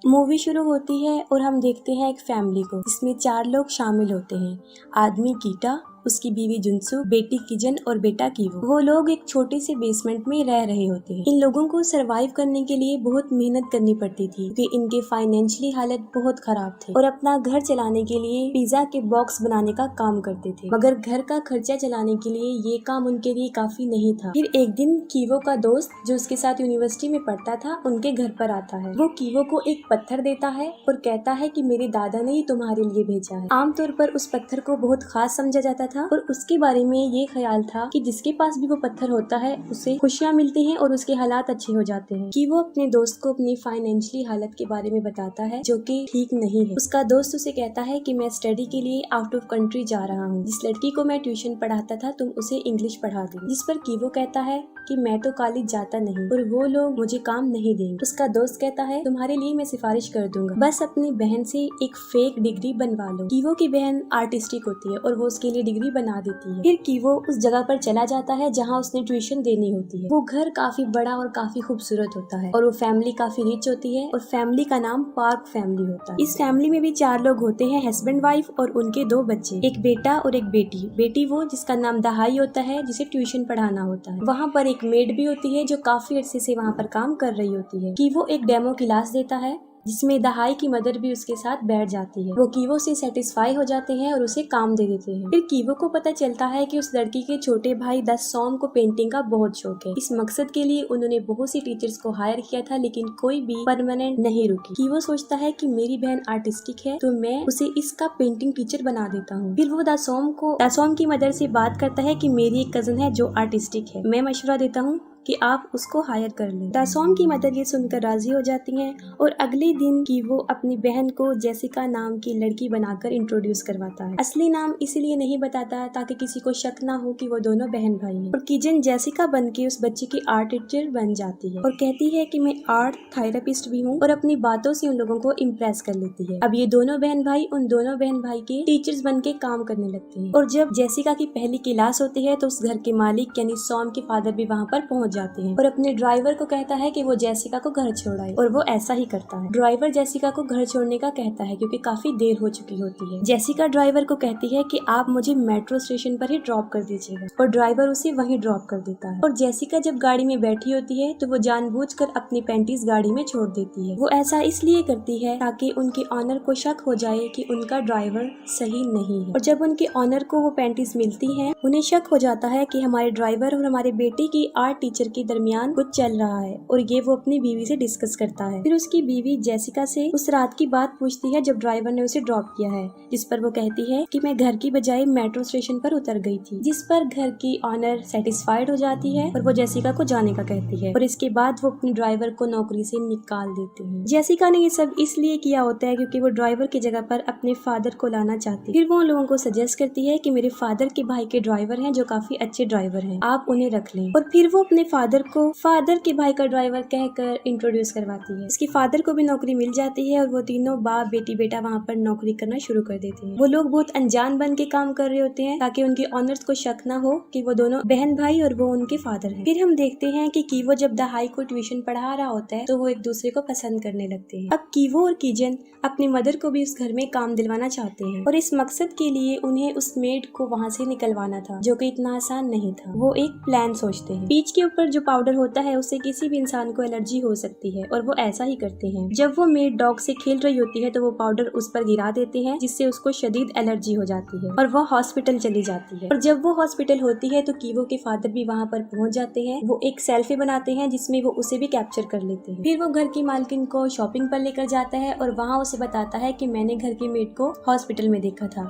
Movie शुरू होती है और हम देखते हैं एक फैमिली को जिसमें 4 लोग शामिल होते हैं। आदमी कीटा, उसकी बीवी जुनसू, बेटी किजन और बेटा कीवो। वो लोग एक छोटे से बेसमेंट में रह रहे होते हैं। इन लोगों को सरवाइव करने के लिए बहुत मेहनत करनी पड़ती थी क्योंकि इनके फाइनेंशियली हालत बहुत खराब थे और अपना घर चलाने के लिए पिज्जा के बॉक्स बनाने का काम करते थे, मगर घर का खर्चा चलाने के लिए ये काम उनके लिए काफी नहीं था। फिर एक दिन कीवो का दोस्त जो उसके साथ यूनिवर्सिटी में पढ़ता था उनके घर पर आता है। वो कीवो को एक पत्थर देता है और कहता है कि मेरे दादा ने ही तुम्हारे लिए भेजा है। आमतौर पर उस पत्थर को बहुत खास समझा जाता था और उसके बारे में ये ख्याल था कि जिसके पास भी वो पत्थर होता है उसे खुशियाँ मिलती हैं और उसके हालात अच्छे हो जाते हैं। कि वो अपने दोस्त को अपनी फाइनेंशियली हालत के बारे में बताता है जो कि ठीक नहीं है। उसका दोस्त उसे कहता है कि मैं स्टडी के लिए आउट ऑफ कंट्री जा रहा हूँ। जिस लड़की को मैं ट्यूशन पढ़ाता था तुम उसे इंग्लिश पढ़ा दे। जिस पर कीवो कहता है कि मैं तो कॉलेज जाता नहीं और वो लोग मुझे काम नहीं देंगे। उसका दोस्त कहता है तुम्हारे लिए मैं सिफारिश कर दूंगा, बस अपनी बहन से एक फेक डिग्री बनवा लो। कीवो की बहन आर्टिस्टिक होती है और वो उसके लिए डिग्री बना देती है। फिर कीवो उस जगह पर चला जाता है जहाँ उसने ट्यूशन देनी होती है। वो घर काफी बड़ा और काफी खूबसूरत होता है और वो फैमिली काफी रिच होती है और फैमिली का नाम पार्क फैमिली होता है। इस फैमिली में भी 4 लोग होते हैं, हस्बैंड वाइफ और उनके 2 बच्चे, एक बेटा और एक बेटी। बेटी वो जिसका नाम दहाई होता है जिसे ट्यूशन पढ़ाना होता है। वहाँ पर एक मेड भी होती है जो काफी अरसे से वहाँ पर काम कर रही होती है। कि वो एक डेमो क्लास देता है जिसमें दहाई की मदर भी उसके साथ बैठ जाती है। वो कीवो से सेटिस्फाई हो जाते हैं और उसे काम दे देते हैं। फिर कीवो को पता चलता है कि उस लड़की के छोटे भाई दासोम को पेंटिंग का बहुत शौक है। इस मकसद के लिए उन्होंने बहुत सी टीचर्स को हायर किया था लेकिन कोई भी परमानेंट नहीं रुकी। कीवो सोचता है कि मेरी बहन आर्टिस्टिक है तो मैं उसे इसका पेंटिंग टीचर बना देता हूँ। फिर वो दासोम की मदर से बात करता है कि मेरी एक कजन है जो आर्टिस्टिक है, मैं मशवरा देता हूँ कि आप उसको हायर कर लें। दासोम की मदर ये सुनकर राजी हो जाती हैं और अगले दिन की वो अपनी बहन को जेसिका नाम की लड़की बनाकर इंट्रोड्यूस करवाता है। असली नाम इसीलिए नहीं बताता ताकि किसी को शक ना हो कि वो दोनों बहन भाई हैं। और किजन जेसिका बन के उस बच्चे की आर्ट टीचर बन जाती है और कहती है कि मैं आर्ट थेरेपिस्ट भी हूँ और अपनी बातों से उन लोगों को इम्प्रेस कर लेती है। अब ये दोनों बहन भाई उन दोनों बहन भाई के टीचर्स बन के काम करने लगते हैं। और जब जेसिका की पहली क्लास होती है तो उस घर के मालिक यानी सॉम के फादर भी वहाँ पर पहुँच जाते हैं और अपने ड्राइवर को कहता है कि वो जेसिका को घर छोड़ाए और वो ऐसा ही करता है। ड्राइवर जेसिका को घर छोड़ने का कहता है क्योंकि काफी देर हो चुकी होती है। जेसिका ड्राइवर को कहती है कि आप मुझे मेट्रो स्टेशन पर ही ड्रॉप कर दीजिएगा और ड्राइवर उसे वहीं ड्रॉप कर देता है। और जेसिका जब गाड़ी में बैठी होती है तो वो जानबूझकर अपनी पैंटीज गाड़ी में छोड़ देती है। वो ऐसा इसलिए करती है ताकि उनके ऑनर को शक हो जाए कि उनका ड्राइवर सही नहीं है। और जब उनके ऑनर को वो पैंटीज मिलती है उन्हें शक हो जाता है कि हमारे ड्राइवर और हमारे बेटे की आर्ट टीचर के दरमियान कुछ चल रहा है और ये वो अपनी बीवी से डिस्कस करता है। फिर उसकी बीवी जेसिका से उस रात की बात पूछती है जब ड्राइवर ने उसे ड्रॉप किया है, जिस पर वो कहती है कि मैं घर की बजाय मेट्रो स्टेशन पर उतर गई थी। जिस पर घर की ऑनर सेटिस्फाइड हो जाती है और वो जेसिका को जाने का कहती है और इसके बाद वो अपने ड्राइवर को नौकरी से निकाल देती है। जेसिका ने ये सब इसलिए किया होता है क्योंकि वो ड्राइवर की जगह पर अपने फादर को लाना चाहती है। फिर वो उन लोगों को सजेस्ट करती है कि मेरे फादर के भाई के ड्राइवर हैं जो काफी अच्छे ड्राइवर हैं, आप उन्हें रख लें। और फिर वो अपने फादर के भाई का ड्राइवर कहकर इंट्रोड्यूस करवाती है। इसके फादर को भी नौकरी मिल जाती है और वो तीनों बाप बेटी बेटा वहाँ पर नौकरी करना शुरू कर देते हैं। वो लोग बहुत अनजान बन के काम कर रहे होते हैं ताकि उनके ऑनर्स को शक ना हो कि वो दोनों बहन भाई और वो उनके फादर हैं। फिर हम देखते हैं कि कीवो जब दहाई को ट्यूशन पढ़ा रहा होता है तो वो एक दूसरे को पसंद करने लगते हैं। अब कीवो और किजन अपनी मदर को भी उस घर में काम दिलवाना चाहते हैं और इस मकसद के लिए उन्हें उस मेड को वहाँ से निकलवाना था जो कि इतना आसान नहीं था। वो एक प्लान सोचते हैं। पीच के ऊपर जो पाउडर होता है उससे किसी भी इंसान को एलर्जी हो सकती है और वो ऐसा ही करते हैं। जब वो मेड डॉग से खेल रही होती है तो वो पाउडर उस पर गिरा देते हैं जिससे उसको शदीद एलर्जी हो जाती है और वो हॉस्पिटल चली जाती है। और जब वो हॉस्पिटल होती है तो कीवो के फादर भी वहाँ पर पहुँच जाते हैं। वो एक सेल्फी बनाते हैं जिसमें वो उसे भी कैप्चर कर लेते हैं। फिर वो घर की मालकिन को शॉपिंग पर लेकर जाता है और वहाँ उसे बताता है कि मैंने घर की मेड को हॉस्पिटल में देखा था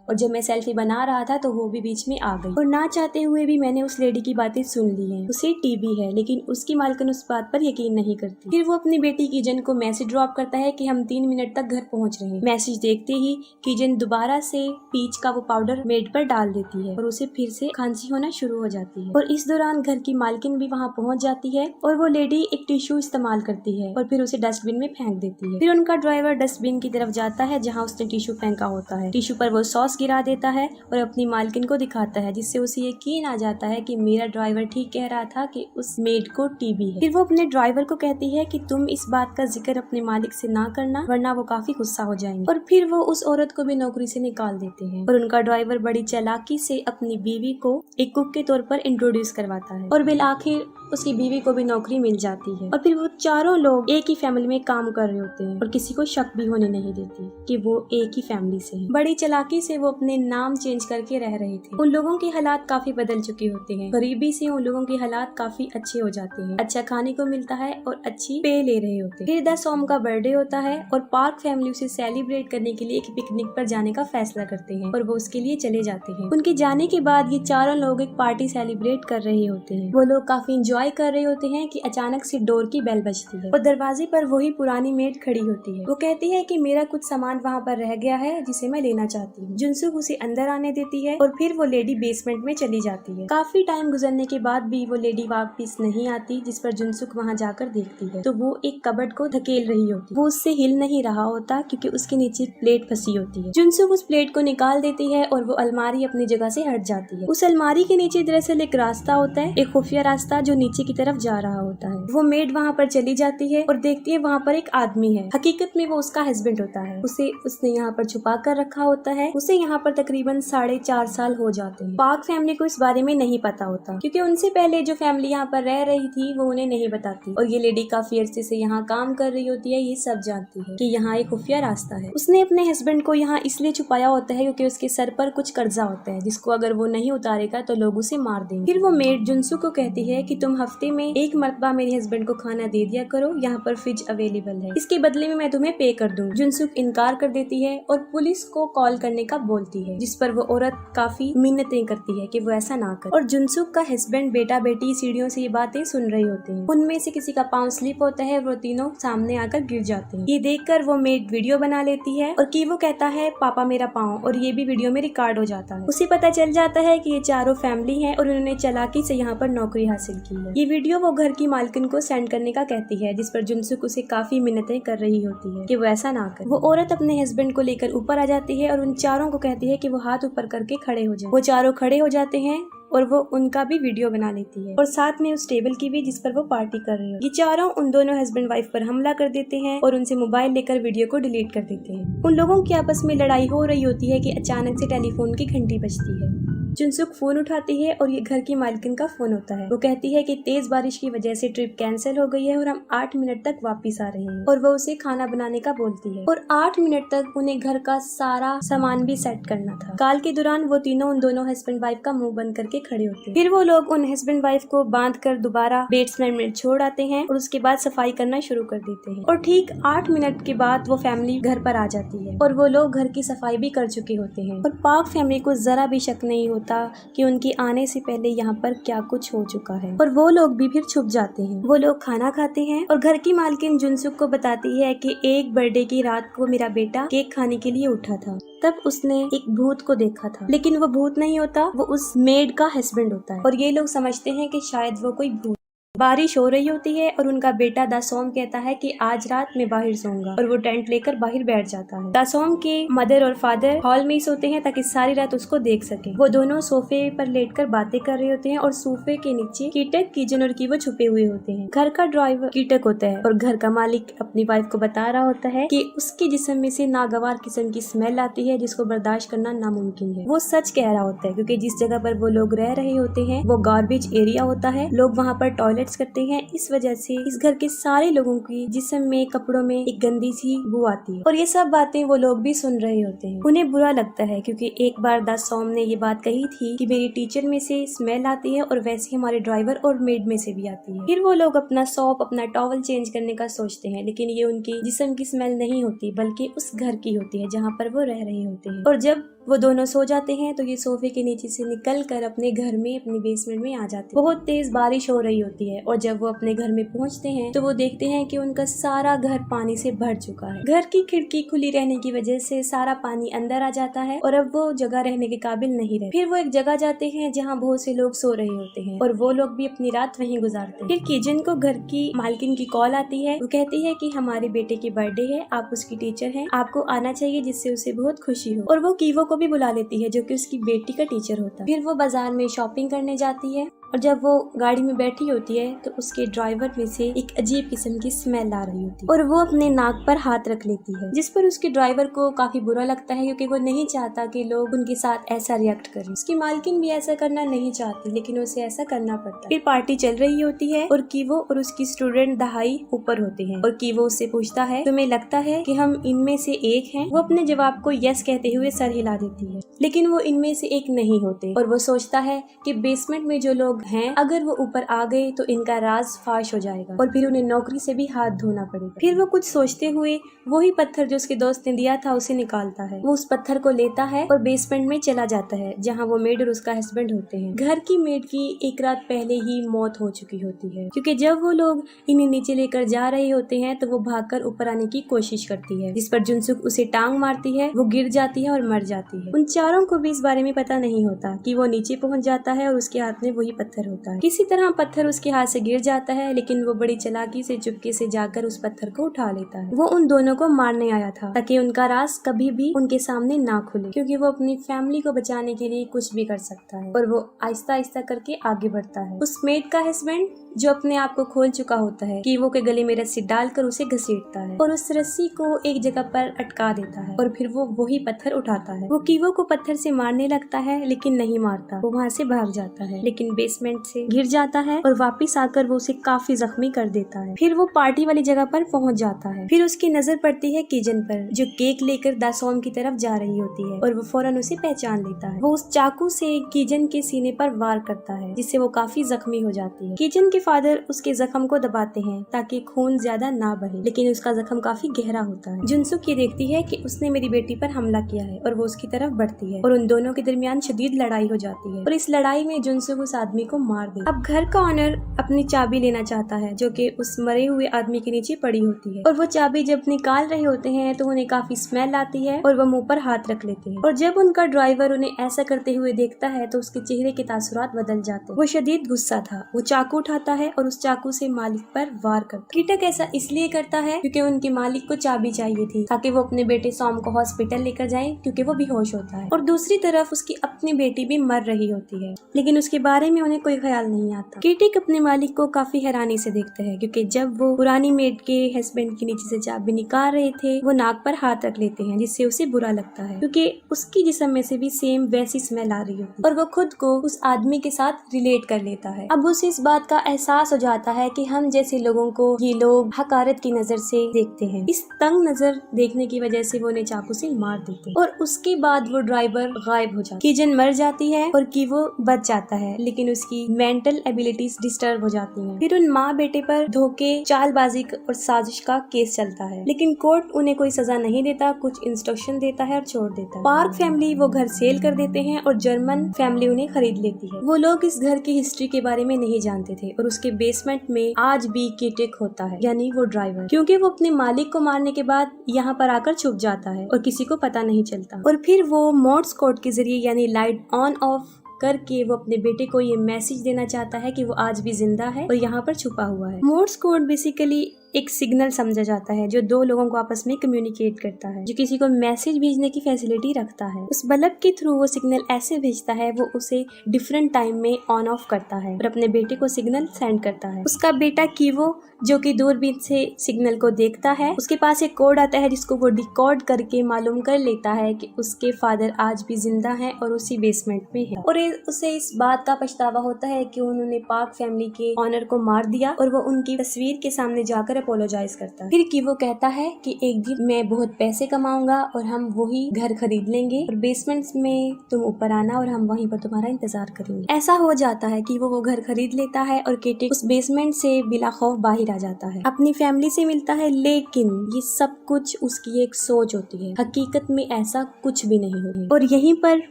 और जब मैं सेल्फी बना रहा था तो वो भी बीच में आ गई और ना चाहते हुए भी मैंने उस लेडी की बातें सुन ली हैं। उसे टीबी है लेकिन उसकी मालकिन उस बात पर यकीन नहीं करती। फिर वो अपनी बेटी किजन को मैसेज ड्रॉप करता है कि हम 3 मिनट तक घर पहुंच रहे हैं। मैसेज देखते ही किजन दोबारा से पीच का वो पाउडर मेड पर डाल देती है और उसे फिर से खांसी होना शुरू हो जाती है। और इस दौरान घर की मालकिन भी वहाँ पहुँच जाती है और वो लेडी एक टिश्यू इस्तेमाल करती है और फिर उसे डस्टबिन में फेंक देती है। फिर उनका ड्राइवर डस्टबिन की तरफ जाता है जहाँ उसने टिश्यू फेंका होता है। टिश्यू पर वो सॉस गिरा देता है और अपनी मालकिन को दिखाता है, जिससे उसे यकीन आ जाता है कि मेरा ड्राइवर ठीक कह रहा था कि उस मेड को टीबी है। फिर वो अपने ड्राइवर को कहती है कि तुम इस बात का जिक्र अपने मालिक से ना करना, वरना वो काफी गुस्सा हो जाएंगे। और फिर वो उस औरत को भी नौकरी से निकाल देते हैं और उनका ड्राइवर बड़ी चालाकी से अपनी बीवी को एक कुक के तौर पर इंट्रोड्यूस करवाता है और बिल आखिर उसकी बीवी को भी नौकरी मिल जाती है। और फिर वो चारों लोग एक ही फैमिली में काम कर रहे होते हैं और किसी को शक भी होने नहीं देती कि वो एक ही फैमिली से हैं। बड़ी चालाकी से वो अपने नाम चेंज करके रह रहे थे। उन लोगों के हालात काफी बदल चुके होते हैं। गरीबी से उन लोगों के हालात काफी अच्छे हो जाते हैं, अच्छा खाने को मिलता है और अच्छी पे ले रहे होते हैं। फिर द सॉम का बर्थडे होता है और पार्क फैमिली उसे सेलिब्रेट करने के लिए एक पिकनिक पर जाने का फैसला करते हैं और वो उसके लिए चले जाते हैं। उनके जाने के बाद ये चारों लोग एक पार्टी सेलिब्रेट कर रहे होते हैं। वो लोग काफी इंजॉय कर रहे होते हैं कि अचानक से डोर की बेल बजती है और दरवाजे पर वही पुरानी मेड खड़ी होती है। वो कहती है कि मेरा कुछ सामान वहाँ पर रह गया है जिसे मैं लेना चाहती हूँ। जुनसुक उसे अंदर आने देती है और फिर वो लेडी बेसमेंट में चली जाती है। काफी टाइम गुजरने के बाद भी वो लेडी वापस नहीं आती, जिस पर जुनसुक वहाँ जाकर देखती है तो वो एक कबर्ड को धकेल रही होती है। वो उससे हिल नहीं रहा होता क्योंकि उसके नीचे एक प्लेट फंसी होती है। जुनसुक उस प्लेट को निकाल देती है और वो अलमारी अपनी जगह से हट जाती है। उस अलमारी के नीचे दरअसल एक रास्ता होता है, एक खुफिया रास्ता जो नीचे की तरफ जा रहा होता है। वो मेड वहाँ पर चली जाती है और देखती है वहाँ पर एक आदमी है। हकीकत में वो उसका हस्बैंड होता है। उसने यहाँ पर छुपा कर रखा होता है। उसे यहाँ पर तकरीबन 4.5 साल हो जाते हैं। पार्क फैमिली को इस बारे में नहीं पता होता क्योंकि उनसे पहले जो फैमिली यहाँ पर रह रही थी वो उन्हें नहीं बताती और ये लेडी काफी अरसे से यहाँ काम कर रही होती है। ये सब जानती है कि यहाँ एक खुफिया रास्ता है। उसने अपने हस्बैंड को यहाँ इसलिए छुपाया होता है क्योंकि उसके सर पर कुछ कर्जा होता है जिसको अगर वो नहीं उतारेगा तो लोग उसे मार देंगे। फिर वो मेड जुनसुक को कहती है कि तुम हफ्ते में एक मरतबा मेरे हस्बैंड को खाना दे दिया करो, यहाँ पर फ्रिज अवेलेबल है, इसके बदले में मैं तुम्हें पे कर दूँ। जुनसुक इनकार कर देती है और पुलिस को कॉल करने का बोलती है, जिस पर वो औरत काफी मिन्नतें करती है कि वो ऐसा ना करे। और जुनसुक का हस्बैंड बेटा बेटी सीढ़ियों से ये बातें सुन रहे होते हैं। उनमें से किसी का पाँव स्लिप होता है, वो तीनों सामने आकर गिर जाते हैं। ये देखकर वो मेड वीडियो बना लेती है और कि वो कहता है पापा मेरा पाँव, और ये भी वीडियो में रिकॉर्ड हो जाता है। उसे पता चल जाता है कि ये चारों फैमिली है और उन्होंने चालाकी से यहाँ पर नौकरी हासिल की है। ये वीडियो वो घर की मालकिन को सेंड करने का कहती है, जिस पर जुनसुक उसे काफी मिन्नतें कर रही होती है कि वो ऐसा ना करे। वो औरत अपने हस्बैंड को लेकर ऊपर आ जाती है और उन चारों को कहती है कि वो हाथ ऊपर करके खड़े हो जाए। वो चारों खड़े हो जाते हैं और वो उनका भी वीडियो बना लेती है और साथ में उस टेबल की भी जिस पर वो पार्टी कर रहे हो। ये चारों उन दोनों हस्बैंड वाइफ पर हमला कर देते हैं और उनसे मोबाइल लेकर वीडियो को डिलीट कर देते हैं। उन लोगों की आपस में लड़ाई हो रही होती है कि अचानक से टेलीफोन की घंटी बजती है। जुनसुक फोन उठाती है और ये घर की मालकिन का फोन होता है। वो कहती है कि तेज बारिश की वजह से ट्रिप कैंसिल हो गई है और हम 8 मिनट तक वापस आ रहे हैं, और वो उसे खाना बनाने का बोलती है और 8 मिनट तक उन्हें घर का सारा सामान भी सेट करना था। कॉल के दौरान वो तीनों उन दोनों हस्बैंड वाइफ का मुंह बंद करके खड़े होते हैं। फिर वो लोग उन हस्बैंड वाइफ को बांध कर दोबारा बेसमेंट में छोड़ आते हैं और उसके बाद सफाई करना शुरू कर देते हैं। और ठीक 8 मिनट के बाद वो फैमिली घर पर आ जाती है और वो लोग घर की सफाई भी कर चुके होते हैं और पार्क फैमिली को जरा भी शक नहीं होता कि उनके आने से पहले यहाँ पर क्या कुछ हो चुका है, और वो लोग भी फिर छुप जाते हैं। वो लोग खाना खाते हैं और घर की मालकिन जुनसुक को बताती है कि एक बर्थडे की रात को मेरा बेटा केक खाने के लिए उठा था, तब उसने एक भूत को देखा था, लेकिन वो भूत नहीं होता, वो उस मेड का हस्बैंड होता है। और ये लोग समझते हैं कि शायद वो कोई भूत। बारिश हो रही होती है और उनका बेटा दासोम कहता है कि आज रात मैं बाहर सोऊंगा, और वो टेंट लेकर बाहर बैठ जाता है। दासोम के मदर और फादर हॉल में ही सोते हैं ताकि सारी रात उसको देख सके। वो दोनों सोफे पर लेटकर बातें कर रहे होते हैं और सोफे के नीचे कीटक, किजन और कीवो छुपे हुए होते हैं। घर का ड्राइवर कीटक होता है और घर का मालिक अपनी वाइफ को बता रहा होता है कि उसके जिस्म में से नागवार किस्म की स्मेल आती है जिसको बर्दाश्त करना नामुमकिन है। वो सच कह रहा होता है क्योंकि जिस जगह पर वो लोग रह रहे होते हैं वो गार्बेज एरिया होता है। लोग वहाँ पर टॉयलेट करते हैं, इस वजह से इस घर के सारे लोगों की जिस्म में, कपड़ों में एक गंदी सी बू आती है। और ये सब बातें वो लोग भी सुन रहे होते हैं। उन्हें बुरा लगता है क्योंकि एक बार दासोम ने ये बात कही थी कि मेरी टीचर में से स्मेल आती है और वैसे हमारे ड्राइवर और मेड में से भी आती है। फिर वो लोग अपना सॉप, अपना टॉवल चेंज करने का सोचते हैं, लेकिन ये उनकी जिस्म की स्मेल नहीं होती बल्कि उस घर की होती है जहाँ पर वो रह रहे होते हैं। और जब वो दोनों सो जाते हैं तो ये सोफे के नीचे से निकल कर अपने घर में, अपने बेसमेंट में आ जाते हैं। बहुत तेज बारिश हो रही होती है और जब वो अपने घर में पहुंचते हैं तो वो देखते हैं कि उनका सारा घर पानी से भर चुका है। घर की खिड़की खुली रहने की वजह से सारा पानी अंदर आ जाता है और अब वो जगह रहने के काबिल नहीं रहे। फिर वो एक जगह जाते हैं जहाँ बहुत से लोग सो रहे होते हैं और वो लोग भी अपनी रात वहीं गुजारते हैं। फिर किजन को घर की मालकिन की कॉल आती है। वो कहती है कि हमारे बेटे की बर्थडे है, आप उसकी टीचर हैं, आपको आना चाहिए जिससे उसे बहुत खुशी हो। और वो कीवो को भी बुला लेती है जो कि उसकी बेटी का टीचर होता है। फिर वो बाजार में शॉपिंग करने जाती है और जब वो गाड़ी में बैठी होती है तो उसके ड्राइवर में से एक अजीब किस्म की स्मेल आ रही होती है और वो अपने नाक पर हाथ रख लेती है, जिस पर उसके ड्राइवर को काफी बुरा लगता है क्योंकि वो नहीं चाहता कि लोग उनके साथ ऐसा रिएक्ट करें। उसकी मालकिन भी ऐसा करना नहीं चाहती लेकिन उसे ऐसा करना पड़ता है। फिर पार्टी चल रही होती है और कीवो और उसकी स्टूडेंट दहाई ऊपर होते हैं और कीवो उससे पूछता है, तुम्हें लगता है कि हम इनमें से एक हैं? वो अपने जवाब को यस कहते हुए सर हिला देती है, लेकिन वो इनमें से एक नहीं होते और वो सोचता है कि बेसमेंट में जो लोग हैं अगर वो ऊपर आ गए तो इनका राज फाश हो जाएगा और फिर उन्हें नौकरी से भी हाथ धोना पड़ेगा। फिर वो कुछ सोचते हुए वही पत्थर जो उसके दोस्त ने दिया था उसे निकालता है। वो उस पत्थर को लेता है और बेसमेंट में चला जाता है जहाँ वो मेड और उसका हस्बैंड होते हैं। घर की मेड की एक रात पहले ही मौत हो चुकी होती है क्योंकि जब वो लोग इन्हें नीचे लेकर जा रहे होते हैं तो वो भागकर ऊपर आने की कोशिश करती है, जिस पर जुनसुक उसे टांग मारती है। वो गिर जाती है और मर जाती है। उन चारों को भी इस बारे में पता नहीं होता कि वो नीचे पहुंच जाता है और उसके हाथ में वही पत्थर होता है। किसी तरह पत्थर उसके हाथ से गिर जाता है लेकिन वो बड़ी चालाकी से चुपके से जाकर उस पत्थर को उठा लेता है। वो उन दोनों को मारने आया था ताकि उनका राज कभी भी उनके सामने ना खुले, क्योंकि वो अपनी फैमिली को बचाने के लिए कुछ भी कर सकता है। और वो आहिस्ता आहिस्ता करके आगे बढ़ता है। उस मेड का हस्बैंड जो अपने आप को खोल चुका होता है कीवो के गले में रस्सी डालकर उसे घसीटता है और उस रस्सी को एक जगह पर अटका देता है और फिर वो वही पत्थर उठाता है। वो कीवो को पत्थर से मारने लगता है लेकिन नहीं मारता। वो वहाँ से भाग जाता है लेकिन बेसमेंट से गिर जाता है और वापस आकर वो उसे काफी जख्मी कर देता है। फिर वो पार्टी वाली जगह पर पहुँच जाता है। फिर उसकी नजर पड़ती है किजन पर जो केक लेकर दासोम की तरफ जा रही होती है और वो फौरन उसे पहचान लेता है। वो उस चाकू से किजन के सीने पर वार करता है जिससे वो काफी जख्मी हो जाती है। किजन के फादर उसके जख्म को दबाते हैं ताकि खून ज्यादा ना बहे, लेकिन उसका जख्म काफी गहरा होता है। जुनसुक ये देखती है कि उसने मेरी बेटी पर हमला किया है और वो उसकी तरफ बढ़ती है और उन दोनों के दरमियान शदीद लड़ाई हो जाती है और इस लड़ाई में जुनसुक उस आदमी को मार दे। अब घर का ऑनर अपनी चाबी लेना चाहता है जो कि उस मरे हुए आदमी के नीचे पड़ी होती है और वो चाबी जब निकाल रहे होते हैं तो उन्हें काफी स्मेल आती है और वो मुंह पर हाथ रख लेते हैं और जब उनका ड्राइवर उन्हें ऐसा करते हुए देखता है तो उसके चेहरे के तासुरात बदल जाते हैं। वो शदीद गुस्सा था। वो चाकू उठाता है और उस चाकू से मालिक पर वार करता है। कीटक ऐसा इसलिए करता है क्योंकि उनके मालिक को चाबी चाहिए थी ताकि वो अपने बेटे सॉम को हॉस्पिटल लेकर जाए क्योंकि वो बेहोश होता है और दूसरी तरफ उसकी अपनी बेटी भी मर रही होती है लेकिन उसके बारे में उन्हें कोई ख्याल नहीं आता। कीटक अपने मालिक को काफी हैरानी से देखता है क्योंकि जब वो पुरानी मेड के हस्बैंड के नीचे से चाबी निकाल रहे थे वो नाक पर हाथ रख लेते हैं जिससे उसे बुरा लगता है क्योंकि उसकी जिस्म में से भी सेम वैसी स्मेल आ रही होती है और वो खुद को उस आदमी के साथ रिलेट कर लेता है। अब उसे इस बात का एहसास हो जाता है कि हम जैसे लोगों को ये लोग हकारत की नजर से देखते हैं। इस तंग नजर देखने की वजह से वो उन्हें चाकू से मार देते हैं और उसके बाद वो ड्राइवर गायब हो जाता है। किजन मर जाती है और कीवो बच जाता है लेकिन उसकी मेंटल एबिलिटीज डिस्टर्ब हो जाती हैं। फिर उन माँ बेटे पर धोखे, चालबाजी और साजिश का केस चलता है लेकिन कोर्ट उन्हें कोई सजा नहीं देता, कुछ इंस्ट्रक्शन देता है और छोड़ देता है। पार्क फैमिली वो घर सेल कर देते हैं और जर्मन फैमिली उन्हें खरीद लेती है। वो लोग इस घर की हिस्ट्री के बारे में नहीं जानते थे और उसके बेसमेंट में आज भी कीटक होता है यानी वो ड्राइवर, क्योंकि वो अपने मालिक को मारने के बाद यहाँ पर आकर छुप जाता है और किसी को पता नहीं चलता और फिर वो मोर्स कोड के जरिए यानी लाइट ऑन ऑफ करके वो अपने बेटे को ये मैसेज देना चाहता है कि वो आज भी जिंदा है और यहाँ पर छुपा हुआ है। मोर्स कोड बेसिकली एक सिग्नल समझा जाता है जो दो लोगों को आपस में कम्युनिकेट करता है, जो किसी को मैसेज भेजने की फैसिलिटी रखता है। उस बल्ब के थ्रू वो सिग्नल ऐसे भेजता है, वो उसे डिफरेंट टाइम में ऑन ऑफ करता है और अपने बेटे को सिग्नल सेंड करता है। उसका बेटा कीवो जो कि दूरबीन से सिग्नल को देखता है, उसके पास एक कोड आता है जिसको वो डिकोड करके मालूम कर लेता है कि उसके फादर आज भी जिंदा हैं और उसी बेसमेंट में है और उसे इस बात का पछतावा होता है कि उन्होंने पार्क फैमिली के ऑनर को मार दिया और वो उनकी तस्वीर के सामने जाकर अपोलोजाइज करता है। फिर कीवो कहता है कि एक दिन मैं बहुत पैसे कमाऊंगा और हम वही घर खरीद लेंगे और बेसमेंट में तुम ऊपर आना और हम वहीं पर तुम्हारा इंतजार करेंगे। ऐसा हो जाता है कि वो घर खरीद लेता है और कीटक उस बेसमेंट से बिला खौफ बाहर आ जाता है, अपनी फैमिली से मिलता है, लेकिन ये सब कुछ उसकी एक सोच होती है, हकीकत में ऐसा कुछ भी नहीं होता और यहीं पर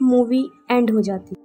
मूवी एंड हो जाती है।